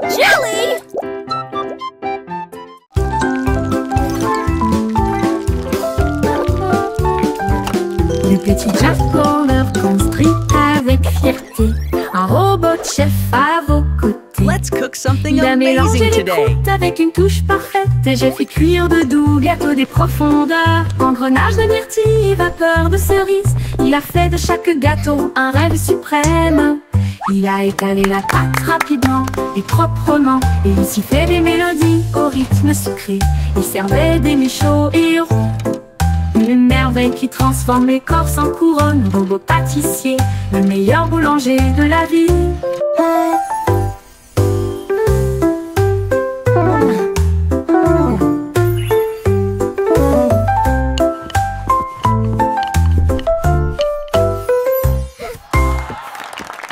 Jelly! Le petit Jack Horner construit avec fierté un robot de chef à vos côtés. Let's cook something Il a mélangé amazing les today. croûtes avec une touche parfaite et j'ai fait cuire de doux gâteaux des profondeurs. Engrenage de myrtille et vapeur de cerise, il a fait de chaque gâteau un rêve suprême. Il a étalé la pâte rapidement et proprement, et il s'y fait des mélodies au rythme sucré. Il servait des mets chauds et ronds, une merveille qui transforme l'écorce en couronne. Robot pâtissier, le meilleur boulanger de la ville.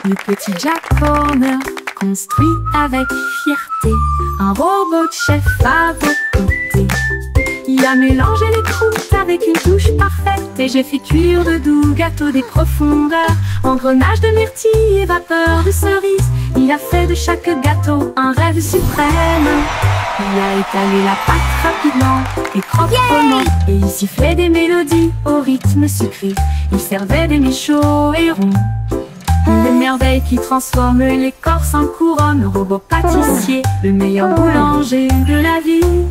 Le petit Jack Horner construit avec fierté un robot de chef à vos côtés. Il a mélangé les croûtes avec une touche parfaite et j'ai fait cuire de doux gâteaux des profondeurs. Engrenage de myrtille et vapeur de cerise, il a fait de chaque gâteau un rêve suprême. Il a étalé la pâte rapidement et proprement, et il sifflait des mélodies au rythme sucré. Il servait des mets chauds et ronds, une merveille qui transforme l'écorce en couronne. Robot pâtissier, le meilleur boulanger de la ville.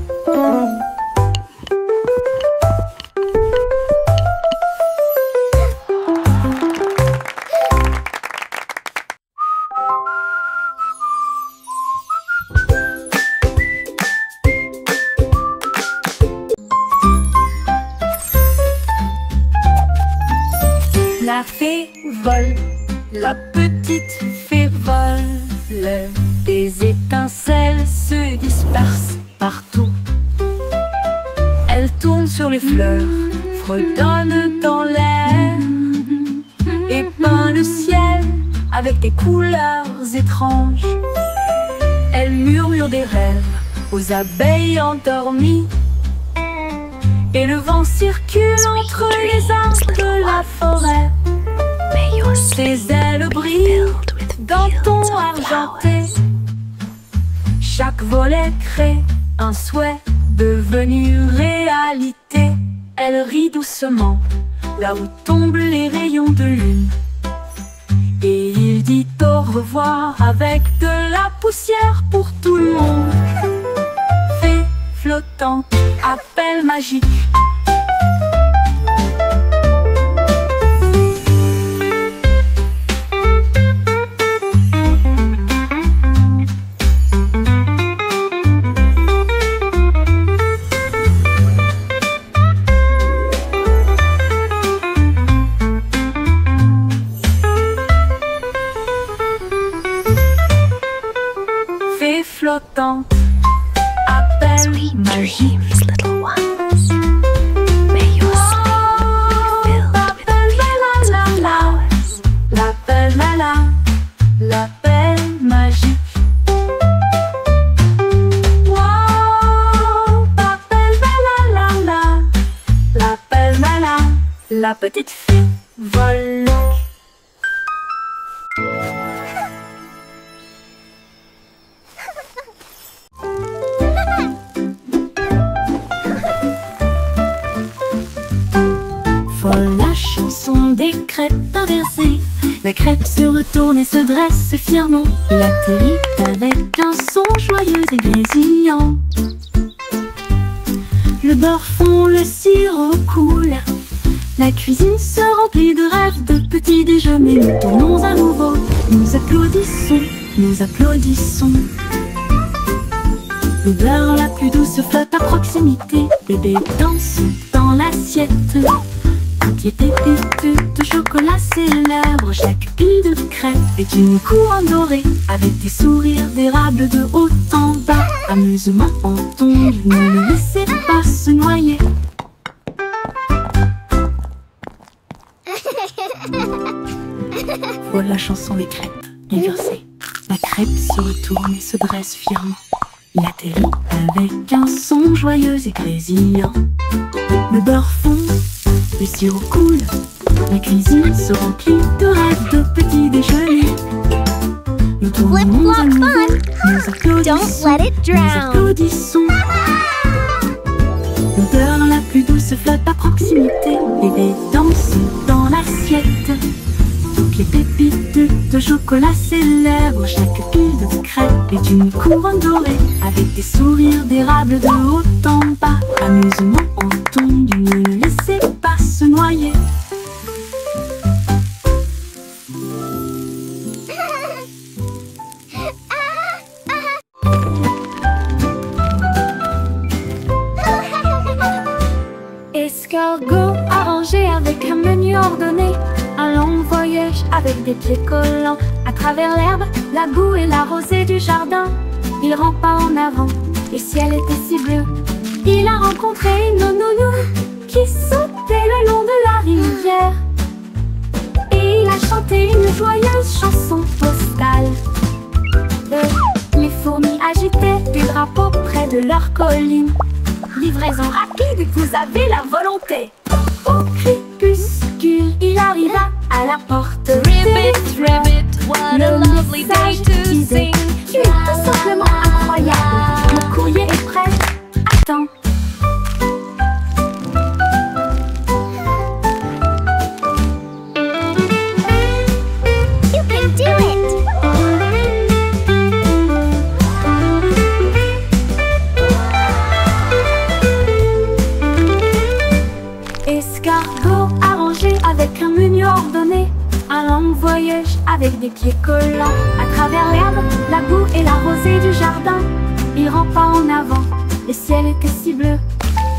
La fée vole, la petite fée vole, des étincelles se dispersent partout. Elle tourne sur les fleurs, fredonne dans l'air et peint le ciel avec des couleurs étranges. Elle murmure des rêves aux abeilles endormies, et le vent circule entre les arbres de la forêt. Ses ailes brillent d'un ton argenté. Chaque volet crée un souhait devenu réalité. Elle rit doucement là où tombent les rayons de lune, et il dit au revoir avec de la poussière pour tout le monde. Fée flottante, appel magique. Fée flottante, appel magique. L'appel magique. Wow, l'appel la petite fée vole. Folle la chanson des crêpes inversées. La crêpe se retourne et se dresse fièrement. Il atterrit avec un son joyeux et grésillant. Le beurre fond, le sirop coule. La cuisine se remplit de rêves, de petits déjeuners. Nous tournons à nouveau, nous applaudissons, nous applaudissons. L'odeur la plus douce flotte à proximité. Bébé danse dans l'assiette. Toutes les pépites de chocolat célèbrent. Chaque pile de crêpes est une couronne dorée, avec des sourires d'érable de haut en bas. Amusement en tombe, ne le laissez pas se noyer. Voilà la chanson des crêpes inversées. La crêpe se retourne et se dresse fièrement. Il atterrit avec un son joyeux et grésillant. Le beurre fond, le sirop coule. La cuisine se remplit de rêves, de petits déjeuners. Nous Tournons à flip-flop nouveau. fun. Nous applaudissons. Don't let it Nous drown. applaudissons. L'odeur la plus douce flotte à proximité. Bébé danse dans l'assiette. Toutes les pépites de chocolat célèbrent chaque pile de crêpes est une couronne dorée avec des sourires d'érable de haut en bas. Amusement entendu, ne laissez pas se noyer. Escargot arrangé avec un menu ordonné. Un long voyage avec des pieds collants à travers l'herbe, la boue et la rosée du jardin. Il rampe pas en avant, le ciel était si bleu. Il a rencontré une nounou qui sautait le long de la rivière. Et il a chanté une joyeuse chanson postale. Les fourmis agitaient des drapeaux près de leur colline. Livraison rapide, vous avez la volonté. Au crépuscule, il arriva à la porte. Ribbit, ribbit, what a Le lovely day message to disait, sing. tu es tout simplement incroyable. Le courrier est prêt. Attends. You can do it. Escargot arrangé avec un menu ordonné. Un long voyage avec des pieds collants à travers l'herbe, la boue et la rosée du jardin. Il rampe pas en avant, le ciel était si bleu.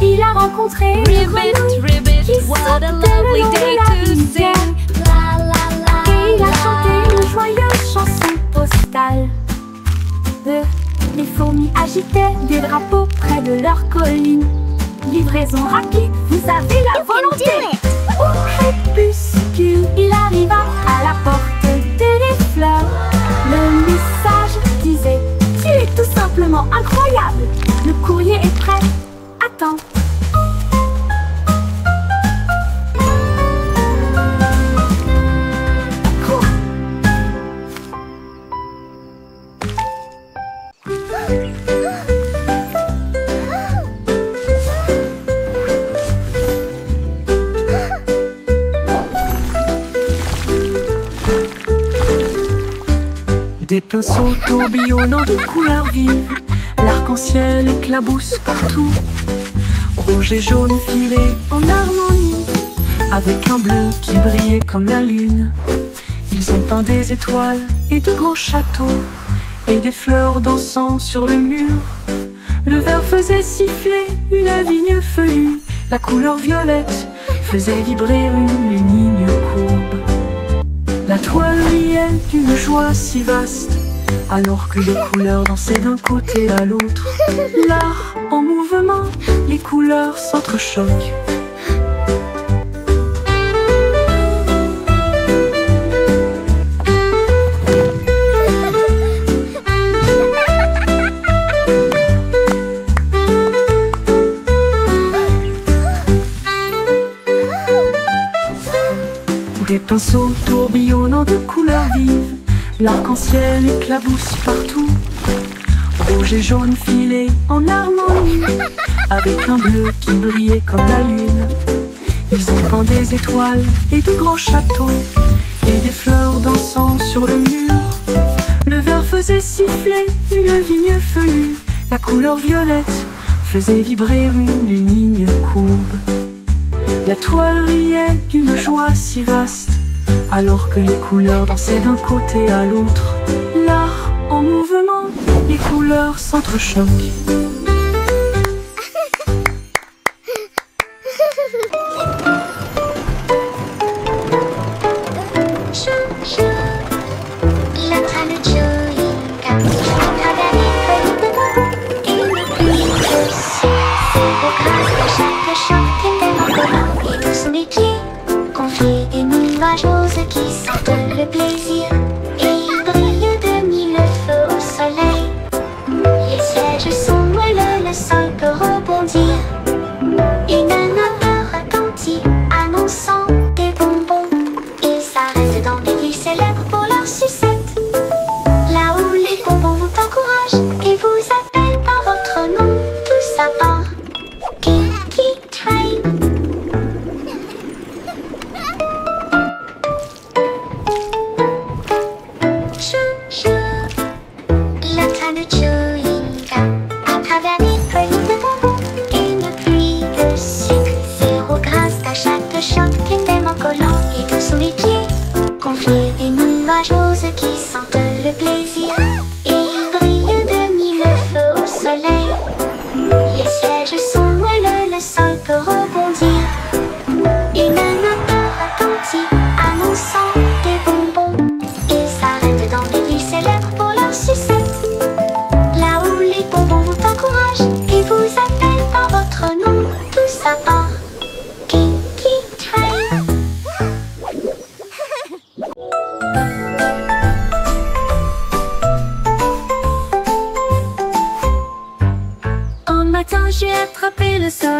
Il a rencontré une Ribbit, grenouille ribbit, qui what sautait a le lovely long de day la to rivière. sing. La la la. Et il a chanté une joyeuse chanson postale. Les fourmis agitaient des drapeaux près de leur colline. Livraison rapide, vous avez la You can volonté. do it. Au crépuscule, il arriva à la porte des fleurs. Le message disait, tu es tout simplement incroyable. Le courrier est prêt. Attends. Cours. Des pinceaux tourbillonnants de couleurs vives, l'arc-en-ciel éclabousse partout. Rouge et jaune filés en harmonie, avec un bleu qui brillait comme la lune. Ils ont peint des étoiles et de grands châteaux, et des fleurs dansant sur le mur. Le vert faisait siffler une vigne feuillue, la couleur violette faisait vibrer une ligne courbe. La toile riait d'une joie si vaste, alors que les couleurs dansaient d'un côté à l'autre. L'art en mouvement, les couleurs s'entrechoquent. Des pinceaux tourbillonnants de couleurs vives, l'arc-en-ciel éclabousse partout. Rouge et jaune filés en harmonie, avec un bleu qui brillait comme la lune. Ils ont peint des étoiles et de grands châteaux, et des fleurs dansant sur le mur. Le vert faisait siffler une vigne feuillue, la couleur violette faisait vibrer une ligne courbe. La toile riait d'une joie si vaste, alors que les couleurs dansaient d'un côté à l'autre. L'art en mouvement, les couleurs s'entrechoquent. Qui sentent le plaisir et ils brillent de mille feux au soleil. Les sièges sont moelleux, le sol peut rebondir. Une odeur retentit, annonçant des bonbons. Ils s'arrêtent dans des villes célèbres pour leur sucette. Là où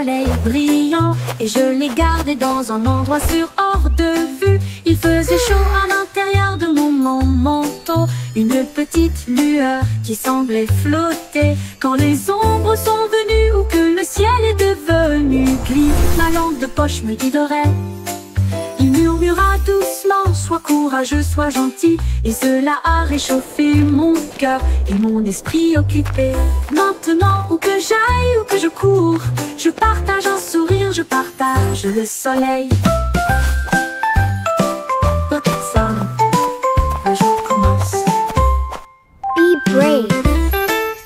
soleil brillant et je les gardais dans un endroit sûr hors de vue. Il faisait chaud à l'intérieur de mon manteau, une petite lueur qui semblait flotter. Quand les ombres sont venues ou que le ciel est devenu gris, ma lampe de poche me guiderait. Il murmura doucement, sois courageux, sois gentil. Et cela a réchauffé mon cœur et mon esprit occupé. Maintenant, où que j'aille, où que je cours, je partage un sourire, je partage le soleil. Personne, le jour commence. Be brave.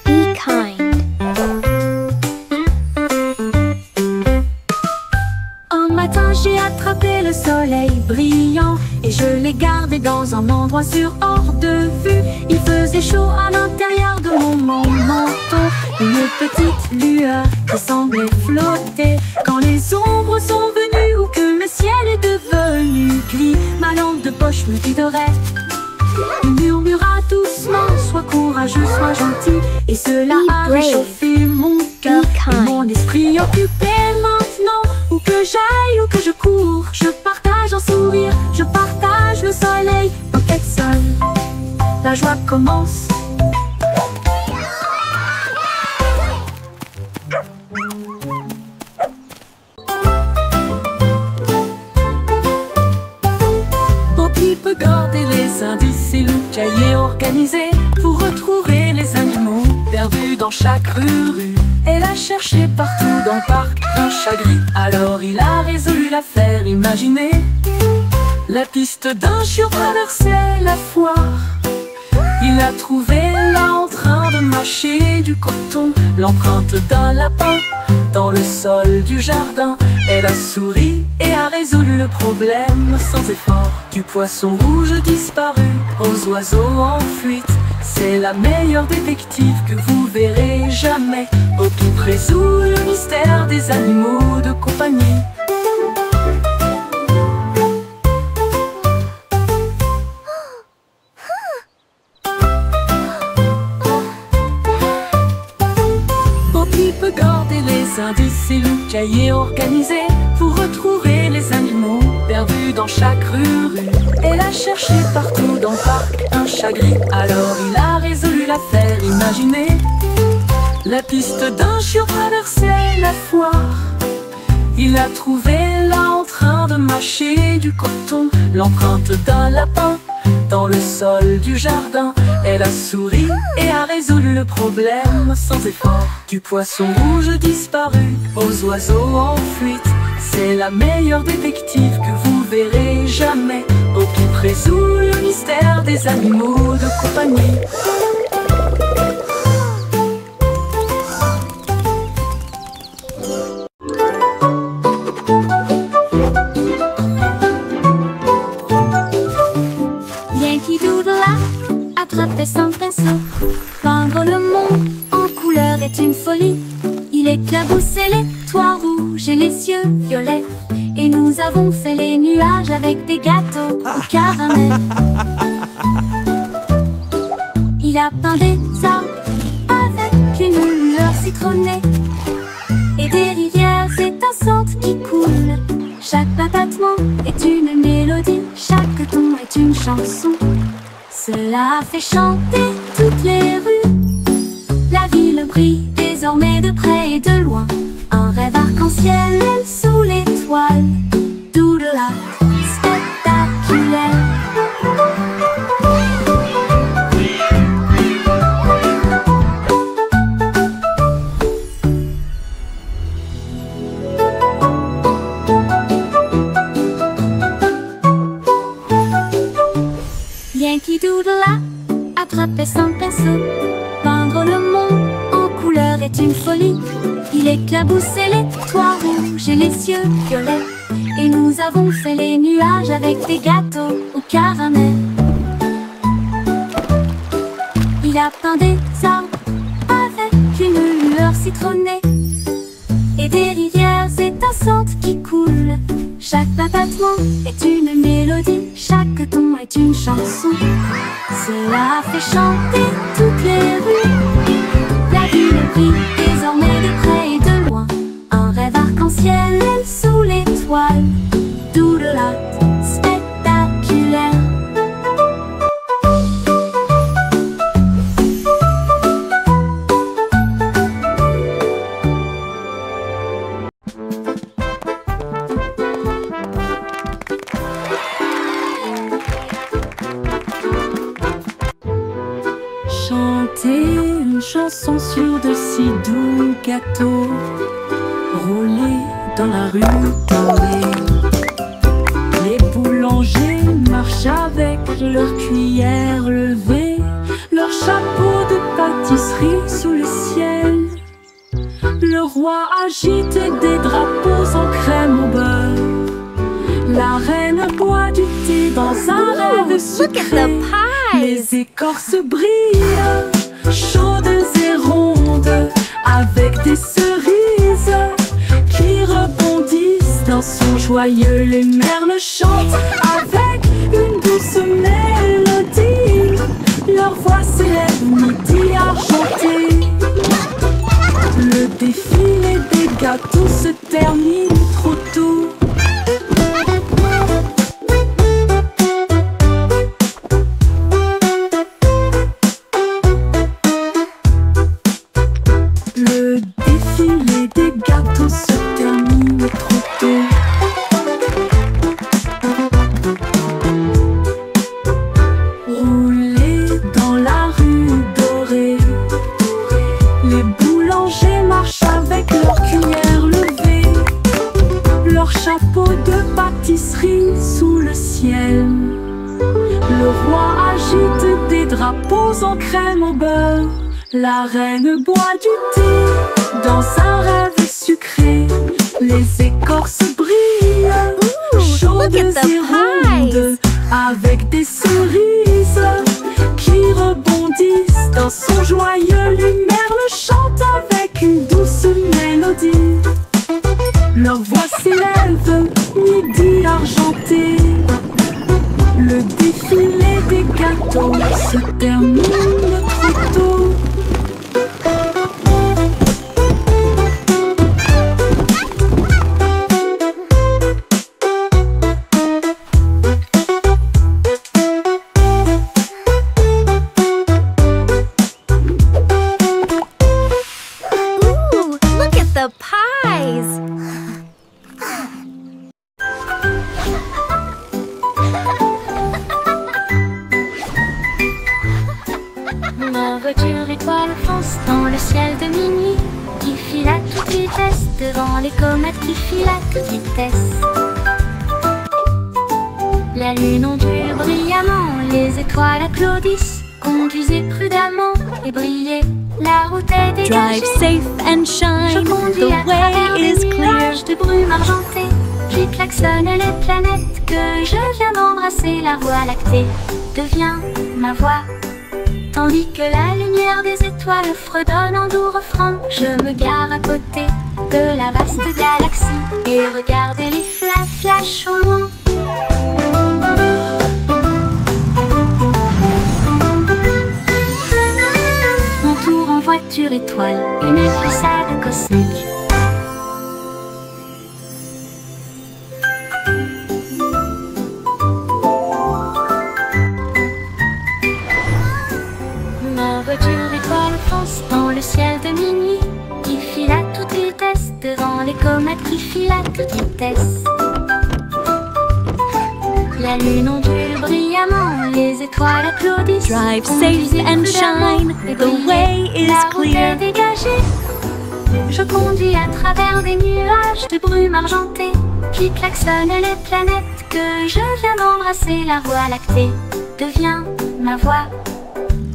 Be kind. Un matin j'ai attrapé le soleil brillant et je l'ai gardé dans un endroit sûr hors de vue. Il faisait chaud à l'intérieur de mon manteau, une petite lueur qui semblait flotter. Quand les ombres sont venues ou que le ciel est devenu gris, ma lampe de poche me guiderait. Il murmura doucement, sois courageux, sois gentil. Et cela a brave. réchauffé mon cœur Be et kind. mon esprit occupé. Maintenant, où que j'aille, où que je cours, je partage un sourire, je partage le soleil. Pocket Sun, la joie commence. Poppy peut garder les indices et le cahier organisé pour retrouver les animaux perdus dans chaque rue. Elle a cherché partout dans le parc un chat gris. Alors il a résolu l'affaire imaginée. La piste d'un chiot traversait la foire. Il a trouvé là en train de mâcher du coton l'empreinte d'un lapin dans le sol du jardin. Elle a souri et a résolu le problème sans effort. Du poisson rouge disparu aux oiseaux en fuite, c'est la meilleure détective que vous verrez jamais. Poppy résout le mystère des animaux de compagnie. Poppy peut garder les indices et le cahier organisé pour retrouver les animaux perdus dans chaque rue. Elle a cherché partout dans le parc un chat gris. Alors il a résolu l'affaire imaginée. La piste d'un chiot traversait la foire. Il a trouvé là en train de mâcher du coton l'empreinte d'un lapin dans le sol du jardin. Elle a souri et a résolu le problème sans effort. Du poisson rouge disparu aux oiseaux en fuite, c'est la meilleure détective que vous verrez jamais. Poppy résout le mystère des animaux de compagnie. Yankee Doodle a attrapé son pinceau. Peindre le monde en couleur est une folie. Il éclaboussait les toits rouges et les cieux violets. Et nous avons fait les nuages avec des gâteaux au caramel. Il a peint des arbres avec une lueur citronnée et des rivières étincelantes qui coulent. Chaque battement est une mélodie, chaque ton est une chanson. Cela a fait chanter toutes les rues. La ville brille désormais de près et de loin. Un rêve arc-en-ciel sous l'étoile. Doodle Art spectaculaire. Yankee Doodle a attrapé son pinceau. Peindre le monde en couleur est une folie. Il éclaboussait les toits rouges et les cieux violets. Et nous avons fait les nuages avec des gâteaux au caramel. Il a peint des arbres avec une lueur citronnée et des rivières étincelantes qui coulent. Chaque battement est une mélodie, chaque ton est une chanson. Cela a fait chanter toutes les rues. La ville brille désormais de près et de loin. Un rêve arc chanter une chanson sur de si doux gâteaux, roulés dans la rue dorée. Les boulangers marchent avec leurs cuillères levées, leurs chapeaux de pâtisserie sous le ciel. Le roi agite des drapeaux en crème au beurre. La reine boit du thé dans un rêve sucré. Les écorces brillent, chaudes et rondes, avec des cerises qui rebondissent dans son joyeux. Les merles chantent avec une douce mélodie, leur voix s'élève midi argenté. Le défilé des gâteaux se termine trop tôt. Le défilé des gâteaux se termine trop tôt. Rouler dans la rue dorée, les boulangers marchent avec leurs cuillères levées, leurs chapeaux de pâtisserie sous le ciel. Le roi agite des drapeaux en crème au beurre. La reine boit du thé dans un rêve sucré. Les écorces brillent, chaudes et rondes, avec des cerises qui rebondissent dans son joyeux. Les merles chantent avec une douce mélodie, leur voix s'élève midi argenté. Le défilé des gâteaux se termine trop tôt. The pies! Ma voiture étoile fonce dans le ciel de minuit, qui file à toute vitesse devant les comètes qui filent à toute vitesse. La lune ondule brillamment, les étoiles applaudissent. Conduisez prudemment et brillez, la route est dégagée. Drive safe and shine, Je conduis the à travers way des is clear. nuages de brume argentée. Puis klaxonne les planètes que je viens d'embrasser. La voie lactée devient ma voix, tandis que la lumière des étoiles fredonne en doux refrain. Je me gare à côté de la vaste galaxie et regardez les flashs au loin. Mon tour en voiture étoile, une glissade cosmique. Ma voiture étoile fonce dans le ciel de minuit, qui file à toute vitesse devant les comètes qui filent à toute vitesse. La lune ondule brillamment, les étoiles applaudissent. Drive Conduisez safe and prudemment shine, et the brillez, way is la route clear. est dégagée. Je conduis à travers des nuages de brume argentée, qui klaxonnent les planètes que je viens d'embrasser. La voie lactée devient ma voix,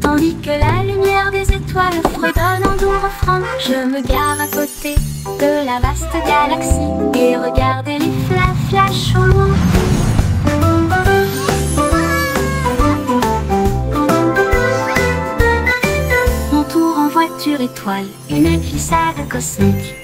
tandis que la lumière des étoiles fredonne en doux refrain. Je me gare à côté de la vaste galaxie et regardez les flashs au loin. Mon tour en voiture étoile, une glissade cosmique.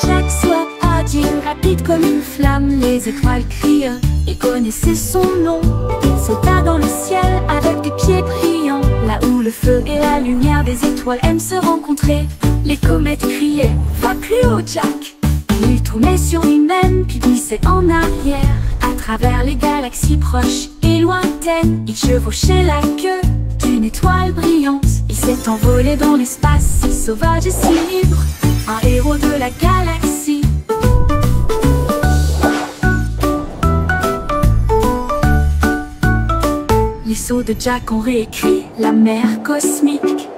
Jack Swap agit rapide comme une flamme, les étoiles crient, il connaissait son nom. Il sauta dans le ciel avec des pieds brillants, là où le feu et la lumière des étoiles aiment se rencontrer. Les comètes criaient, va plus haut Jack. Il tournait sur lui-même puis glissait en arrière, à travers les galaxies proches et lointaines. Il chevauchait la queue d'une étoile brillante. Il s'est envolé dans l'espace, si sauvage et si libre, un héros de la galaxie. de Jack ont réécrit la mer cosmique.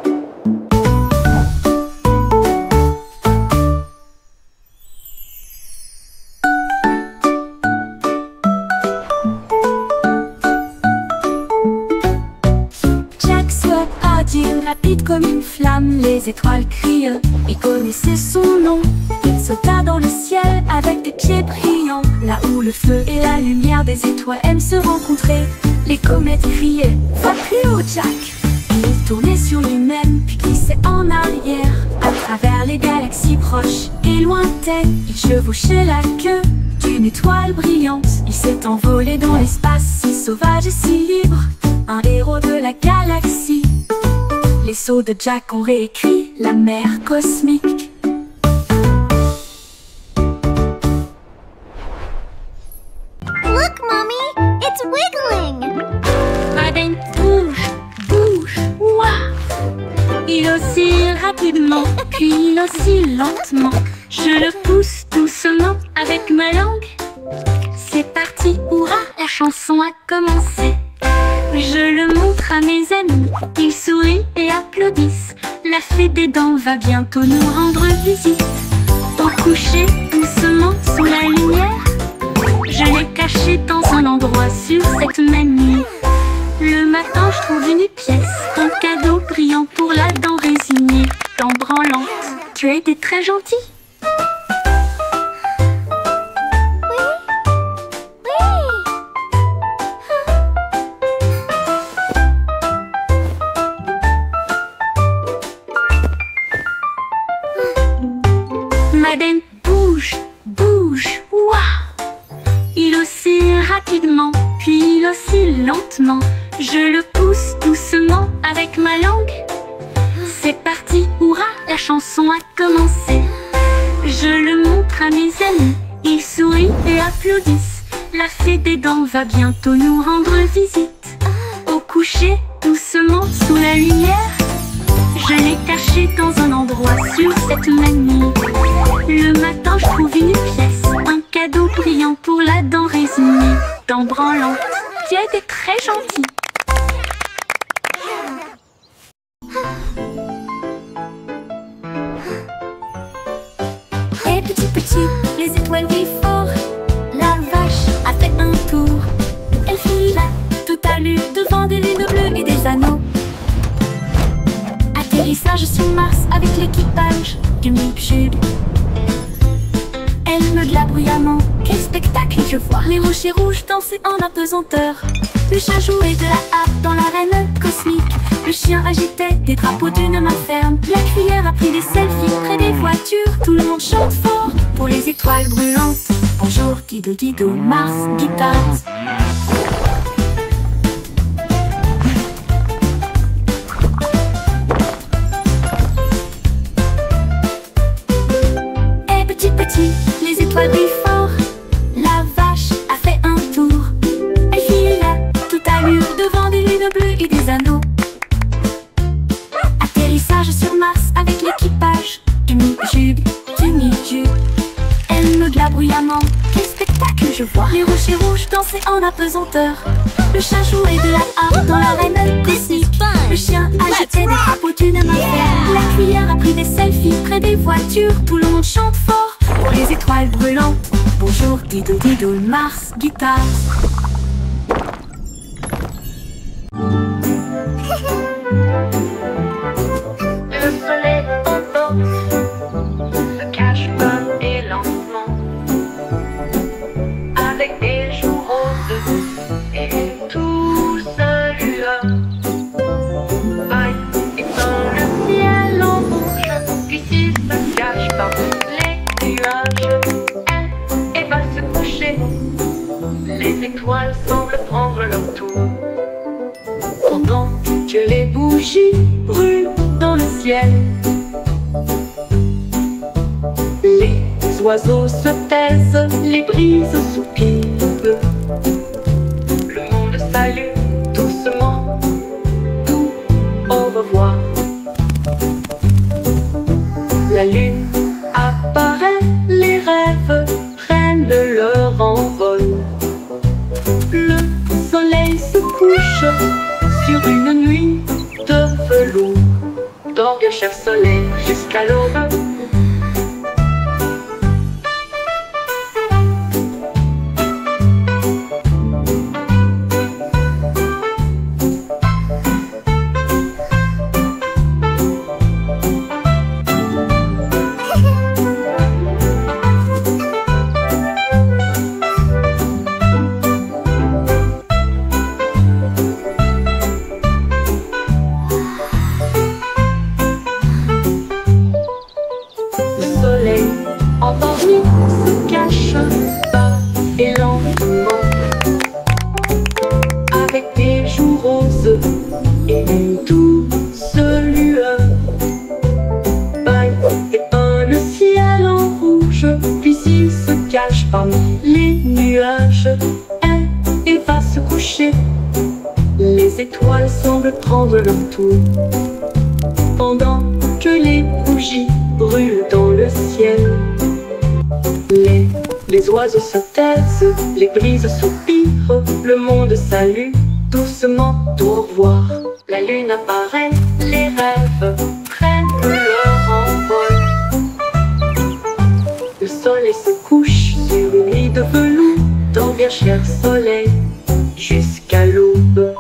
Jack soit agile, rapide comme une flamme, les étoiles crient, il connaissait son nom. Il sauta dans le ciel avec des pieds brillants, là où le feu et la lumière des étoiles aiment se rencontrer. Les comètes criaient, va plus haut Jack. Il tournait sur lui-même, puis glissait en arrière, à travers les galaxies proches et lointaines. Il chevauchait la queue d'une étoile brillante. Il s'est envolé dans l'espace, si sauvage et si libre, un héros de la galaxie. Les sauts de Jack ont réécrit la mer cosmique. Look, Mommy! It's wiggling! Madeleine bouge, bouge, ouah! Il oscille rapidement, puis il oscille lentement. Je le pousse doucement avec ma langue. C'est parti, hurrah, la chanson a commencé. Je le montre à mes amis, ils sourient et applaudissent. La fée des dents va bientôt nous rendre visite. Au coucher, doucement sous la lumière, je l'ai caché dans un endroit sur cette même nuit. Le matin, je trouve une pièce, un cadeau brillant pour la dent résignée. Dent branlante, tu as été très gentil. Madeleine bouge, bouge, ouah! Il oscille rapidement, puis il oscille lentement. Je le pousse doucement avec ma langue. C'est parti, hurrah, la chanson a commencé. Je le montre à mes amis, ils sourient et applaudissent. La fée des dents va bientôt nous rendre visite. Au coucher, doucement sous la lumière, je l'ai caché dans un endroit sur cette même nuit. Le matin, je trouve une pièce, un cadeau brillant pour la dent résignée. Dent branlante, tu as été très gentil. Et petit, les étoiles brillent fort. La vache a fait un tour. Elle fila tout à l'heure devant des lunes bleues et des anneaux. Atterrissage sur Mars avec l'équipage du Mip-Jube. Elle meugla bruyamment, quel spectacle je vois. Les rochers rouges dansaient en apesanteur. Le chat jouait de la harpe dans l'arène cosmique. Le chien agitait des drapeaux d'une main ferme. La cuillère a pris des selfies près des voitures. Tout le monde chante fort pour les étoiles brûlantes. Bonjour Dido Dido, Mars, guitare. Les étoiles brillent fort. La vache a fait un tour. Elle fila tout à l'heure devant des lunes bleues et des anneaux. Atterrissage sur Mars avec l'équipage du Mip-Jube, du Mip-Jube. Elle meugla bruyamment, quel spectacle je vois. Les rochers rouges dansaient en apesanteur. Le chat jouait de la harpe dans l'arène cosmique. Le chien agitait des drapeaux d'une main ferme. La cuillère a pris des selfies près des voitures. Tout le monde chante fort pour les étoiles brûlantes. Bonjour Dido Dido, Mars, guitare. Le soleil emporte, se cache pas et lentement, avec des jours roses et tout sa lueur. Vaille et dans le ciel en rouge, qu'ici se cache pas les nuages. Elle va se coucher, les étoiles semblent prendre leur tour. Pendant que les bougies brûlent dans le ciel, les oiseaux se taisent, les brises soupirent. Le monde salue doucement, tout au revoir. La lune apparaît, les rêves prennent leur envol. Le soleil se couche bien cher soleil jusqu'à l'aube. Endormi se cache bas et lentement, avec des joues roses et une douce lueur. Baille et un ciel en rouge, puis il se cache parmi les nuages. Et va se coucher, les étoiles semblent prendre leur tour, pendant que les bougies brûlent dans le ciel. Les oiseaux se taisent, les brises soupirent, le monde salue doucement au revoir. La lune apparaît, les rêves prennent leur envol. Le soleil se couche sur une lit de velours, dors bien cher soleil jusqu'à l'aube.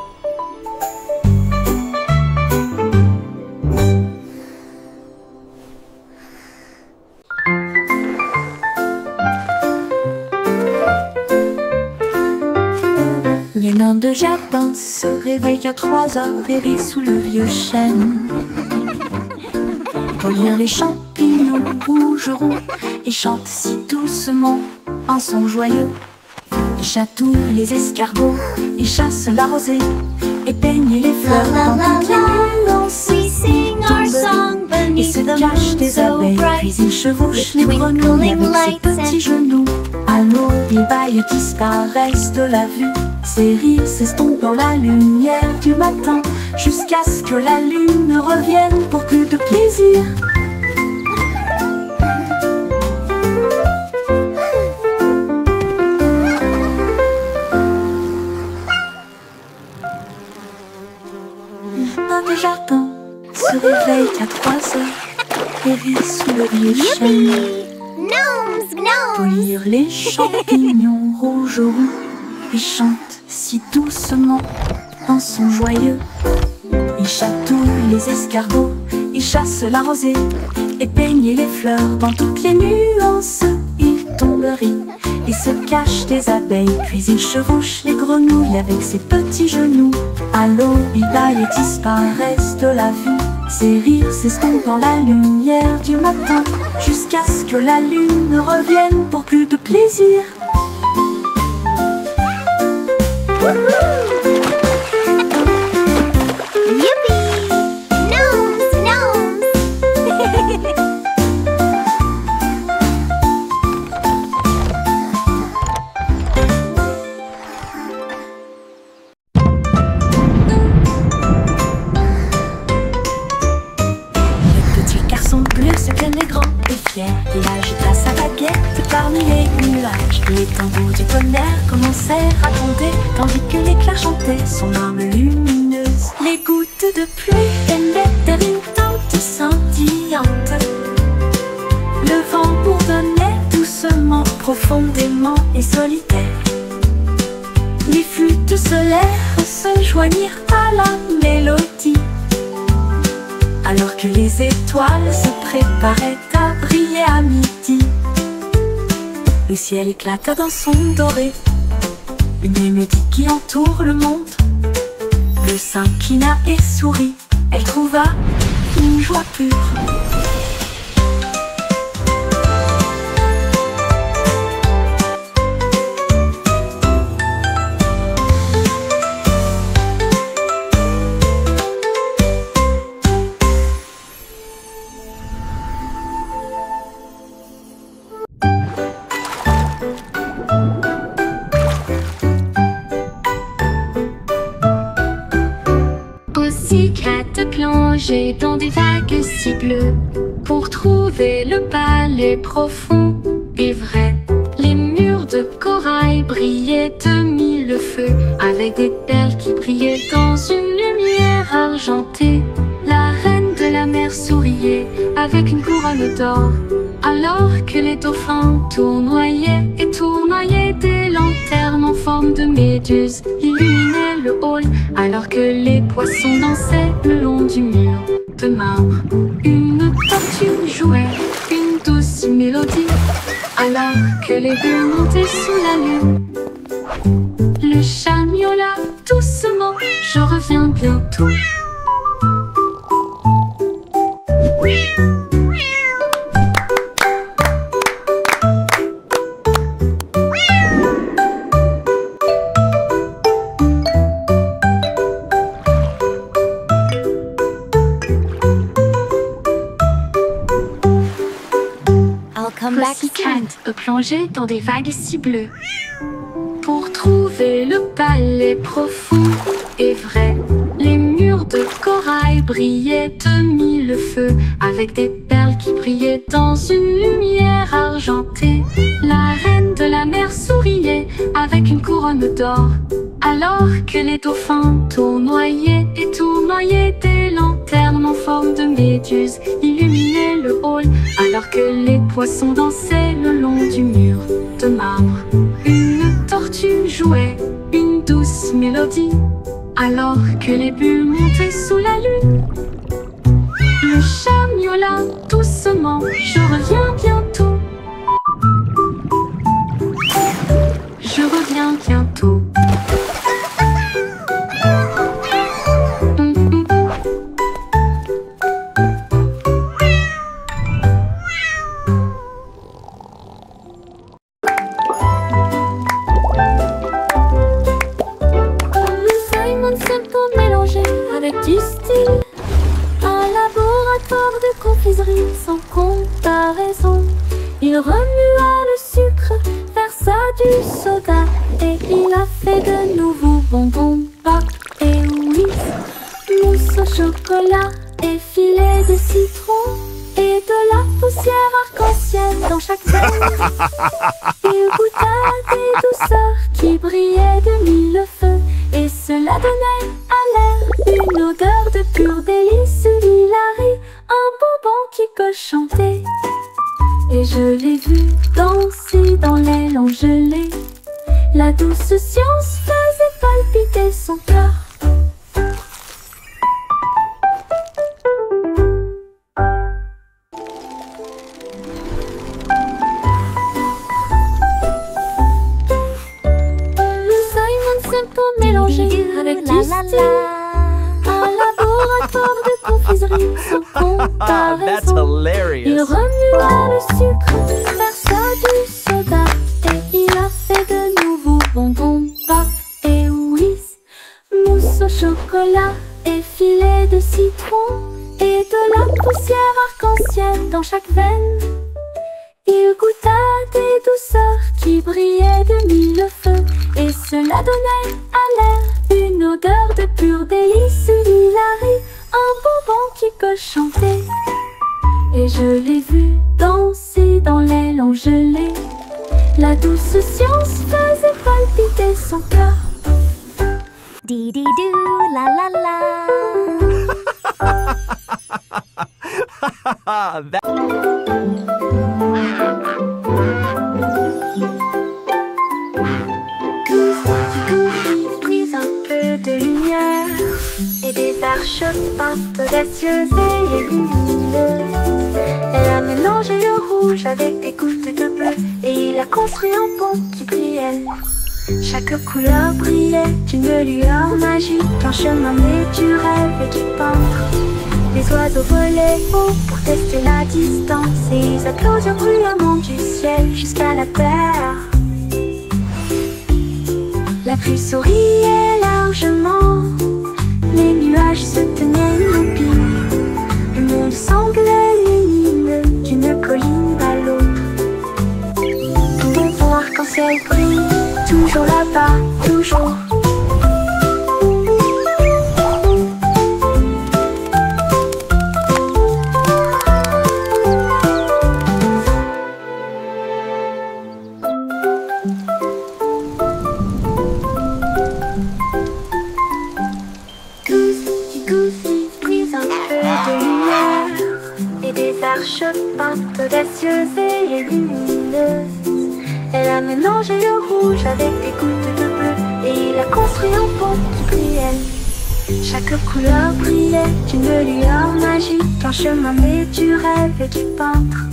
Les nains de jardin se réveillent à 3 heures et rient sous le vieux chêne. Pollir les champignons rougeront et chantent si doucement un son joyeux. Ils chatouillent les escargots, ils chassent la rosée et peignent les fleurs dans toutes les nuances. We sing our song Et se beneath the cachent moon des so abeilles, bright. puis ils chevauchent les With grenouilles twinkling avec ses lights petits genoux. À l'aube, ils bâillent et disparaissent de la vue. Ces rires s'estompent dans la lumière du matin, jusqu'à ce que la lune revienne pour plus de plaisir. Les nains de jardin se réveillent à 3 heures et rient sous le vieux chêne. Gnomes, gnomes. Pollir les champignons rougeront et chantent si doucement un son joyeux. Ils chatouillent les escargots, ils chassent la rosée et peignent les fleurs dans toutes les nuances. Ils tombent rient et se cachent des abeilles, puis ils chevauchent les grenouilles avec ses petits genoux. À l'aube, ils bâillent et disparaissent de la vue. Ces rires s'estompent dans la lumière du matin, jusqu'à ce que la lune revienne pour plus de plaisir. Yippee! Gnomes, gnomes. Le petit garçon bleu se tient les grands et fier. Il agita sa baguette parmi les nuages. Les tambours du tonnerre commencèrent à tomber, tandis que l'éclair chantait son arme lumineuse. Les gouttes de pluie tenaient irritantes, scintillantes. Le vent bourdonnait doucement, profondément et solitaire. Les flûtes solaires se joignirent à la mélodie, alors que les étoiles se préparaient à briller à midi. Le ciel éclata d'un son doré, une mélodie qui entoure le monde. Le s'inclina et sourit, elle trouva une joie pure. Plonger dans des vagues si bleues pour trouver le palais profond et vrai. Les murs de corail brillaient de mille feux, avec des perles qui brillaient dans une lumière argentée. La reine de la mer sourit avec une couronne d'or. Alors que les dauphins tournoyaient et tournoyaient, des lanternes en forme de méduse illuminaient le hall. Alors que les poissons dansaient le long du mur de marbre, une tortue jouait une douce mélodie. Alors que les bulles montaient sous la lune, le chat miaula doucement: je reviens bientôt. Pussycat plongé dans des vagues si bleues pour trouver le palais profond et vrai. Les murs de corail brillaient de mille feux, avec des perles qui brillaient dans une lumière argentée. La reine de la mer souriait avec une couronne d'or. Alors que les dauphins tournoyaient et tournoyaient, des lanternes en forme de méduse illuminaient le hall. Alors que les poissons dansaient le long du mur de marbre, une tortue jouait une douce mélodie. Alors que les bulles montaient sous la lune, le chat miaula doucement: je reviens bientôt. Je reviens bientôt. Sans comparaison, il remua le sucre, versa du soda, et il a fait de nouveaux bonbons, pop et whisk, mousse au chocolat et filet de citron, et de la poussière arc-en-ciel dans chaque veine. Il goûta des douceurs qui brillaient de mille feux, et cela donnait à l'air une odeur de pur délice. Il arrive un bonbon qui peut chanter, et je l'ai vu danser dans l'aile en gelée. La douce science faisait palpiter son cœur. Le Simon Simple mélangé avec du style, un laboratoire de confiserie sans comparaison. Il remua le sucre, versa du soda, et il a fait de nouveaux bonbons, pop et whisk, mousse au chocolat et filet de citron, et de la poussière arc-en-ciel dans chaque veine. Il goûta des douceurs qui brillaient de mille feux, et cela donnait à l'air une odeur de pur délice. Il arrive un bonbon qui peut chanter, et je l'ai vu danser dans l'aile en gelée. La douce science faisait palpiter son cœur. Dee-dee-doo, la la la. Brise un peu de lumière, et des arches peintes audacieuses et lumineuses. Elle a mélangé le rouge avec des gouttes de bleu, et il a construit un pont qui brillait. Chaque couleur brillait d'une lueur magique, un chemin né du rêve et du peintre. Les oiseaux volaient haut pour tester la distance, et ils applaudirent bruyamment du ciel jusqu'à la terre. La pluie souriait largement, les nuages se tenaient immobiles. Le monde semblait lumineux d'une colline à l'autre. Ton pont arc-en-ciel brille, toujours là-bas, toujours. blanche peinte audacieuse et lumineuse. Elle a mélangé le rouge avec des gouttes de bleu et il a construit un pont qui brillait. Chaque couleur brillait d'une lueur magique, un chemin né du rêve et du peintre.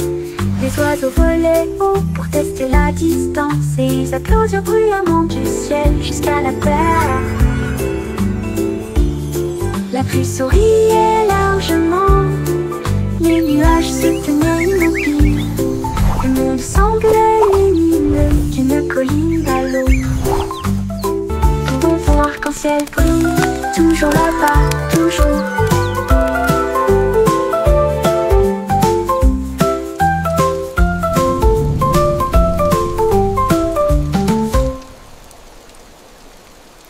Les oiseaux volaient haut pour tester la distance et ils applaudirent bruyamment du ciel jusqu'à la terre. La pluie souriait largement, les nuages se tenaient immobiles. Le monde semblait lumineux d'une colline à l'autre. Bon arc-en-ciel brille toujours là-bas.